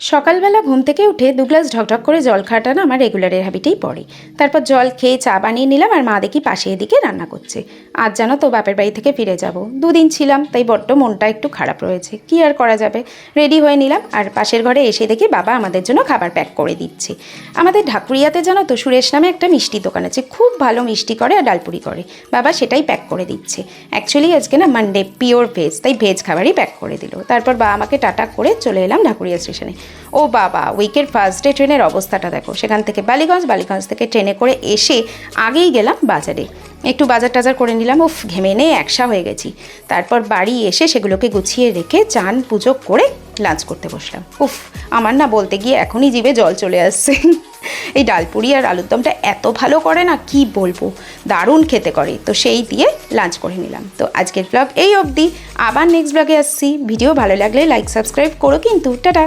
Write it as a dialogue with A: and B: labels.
A: সকালবেলা ঘুম থেকে উঠে 2 গ্লাস ঢকঢক করে জল খাওয়াটা না আমার রেগুলারের হ্যাবিটেই পড়ে। তারপর জল খেয়ে চা বানিয়ে নিলাম, আর মা দেখি পাশে এদিকে রান্না করছে। আজ জানো তো বাপের বাড়ি থেকে ফিরে যাব, 2 দিন ছিলাম, তাই বড্ড মনটা একটু খারাপ রয়েছে। কি আর করা যাবে, রেডি হয়ে নিলাম, আর পাশের ঘরে এসে দেখি বাবা আমাদের জন্য খাবার প্যাক করে দিচ্ছে। আমাদের ঢাকুরিয়াতে জানো তো সুরেশ নামে একটা মিষ্টি দোকান আছে, খুব ভালো মিষ্টি করে আর ডালপুরি করে। বাবা সেটাই প্যাক করে দিচ্ছে। অ্যাকচুয়ালি আজকে না মানডে, পিওর ভেজ, তাই ভেজ খাবারই প্যাক করে দিল। তারপর বাবা আমাকে টাটা করে চলে এলাম ঢাকুরিয়া স্টেশনে। ও বাবা, উইকের ফার্স্ট ডে ট্রেনের অবস্থাটা দেখো। সেখান থেকে বালিগঞ্জ থেকে ট্রেনে করে এসে আগেই গেলাম বাজারে, একটু বাজার টাজার করে নিলাম। উফ, ঘেমে নিয়ে একসা হয়ে গেছি। তারপর বাড়ি এসে সেগুলোকে গুছিয়ে রেখে চান পুজো করে লাঞ্চ করতে বসলাম। উফ, আমার না বলতে গিয়ে এখনই জিভে জল চলে আসছে। এই ডালপুরি আর আলুর দমটা এত ভালো করে না, কি বলবো, দারুণ খেতে করে। তো সেই দিয়ে লাঞ্চ করে নিলাম। তো আজকের ব্লগ এই অবধি, আবার নেক্সট ব্লগে আসছি। ভিডিও ভালো লাগলে লাইক সাবস্ক্রাইব করো কিন্তু। টাটা।